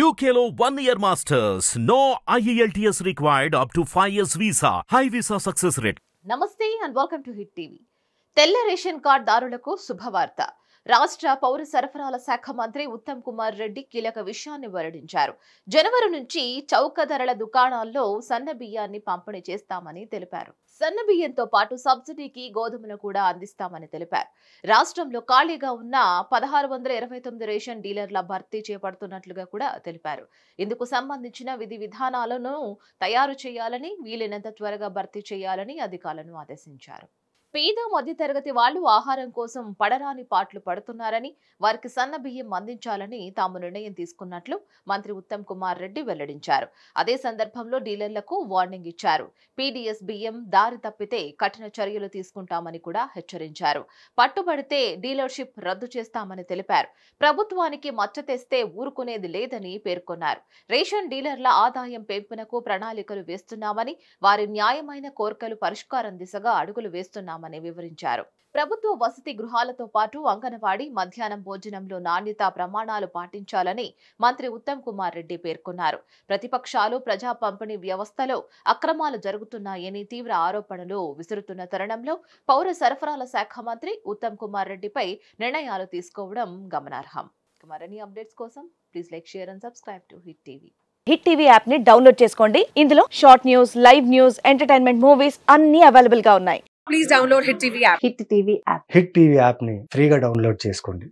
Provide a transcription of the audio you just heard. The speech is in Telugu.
UKLO 1 year masters. No IELTS required up to 5 years visa. High visa success rate. నమస్తే and welcome to hit TV. తెల్ల రేషన్ కార్డ్ దారులకు శుభవార్త. రాష్ట్ర పౌర సరఫరాల శాఖ మంత్రి ఉత్తమ్ కుమార్ రెడ్డి కీలక విషయాన్ని వెల్లడించారు. జనవరి నుంచి చౌక ధరల దుకాణాల్లో సన్న బియ్యాన్ని పంపిణీ చేస్తామని తెలిపారు. సన్న బియ్యంతో పాటు సబ్సిడీకి గోధుమలు కూడా అందిస్తామని తెలిపారు. రాష్ట్రంలో ఖాళీగా ఉన్న 1629 రేషన్ డీలర్ల భర్తీ చేపడుతున్నట్లుగా కూడా తెలిపారు. ఇందుకు సంబంధించిన విధి విధానాలను తయారు చేయాలని, వీలైనంత త్వరగా భర్తీ చేయాలని అధికారులను ఆదేశించారు. పేద మధ్యతరగతి వాళ్లు ఆహారం కోసం పడరాని పాట్లు పడుతున్నారని, వారికి సన్న బియ్యం అందించాలని తాము నిర్ణయం తీసుకున్నట్లు మంత్రి ఉత్తమ్ కుమార్ రెడ్డి వెల్లడించారు. అదే సందర్భంలో డీలర్లకు వార్నింగ్ ఇచ్చారు. పీడీఎస్ బియ్యం దారి తప్పితే కఠిన చర్యలు తీసుకుంటామని కూడా హెచ్చరించారు. పట్టుబడితే డీలర్షిప్ రద్దు చేస్తామని తెలిపారు. ప్రభుత్వానికి మచ్చ తెస్తే ఊరుకునేది లేదని పేర్కొన్నారు. రేషన్ డీలర్ల ఆదాయం పెంపునకు ప్రణాళికలు వేస్తున్నామని, వారి న్యాయమైన కోర్కెలు పరిష్కారం దిశగా అడుగులు వేస్తున్నామని వివరించారు. ప్రభుత్వ వసతి గృహాలతో పాటు అంగన్వాడీ, మధ్యాహ్నం భోజనంలో నాణ్యతా ప్రమాణాలు పాటించాలని మంత్రి ఉత్తమ్ కుమార్ రెడ్డి పేర్కొన్నారు. ప్రతిపక్షాలు ప్రజా పంపిణీ వ్యవస్థలో అక్రమాలు జరుగుతున్నాయని తీవ్ర ఆరోపణలు విసురుతున్న తరుణంలో పౌర సరఫరాల శాఖ మంత్రి ఉత్తమ్ కుమార్ రెడ్డిపై నిర్ణయాలు తీసుకోవడం గమనార్హం. మరిన్ని అప్డేట్స్ కోసం please like, share and subscribe to hit TV. Hit TV app ని డౌన్లోడ్ చేసుకోండి. ఇందులో short news, live news, entertainment movies అన్ని అవైలబుల్ గా ఉన్నాయి. Please download Hit TV app. Hit TV app hit TV app ని ఫ్రీగా డౌన్లోడ్ చేసుకోండి.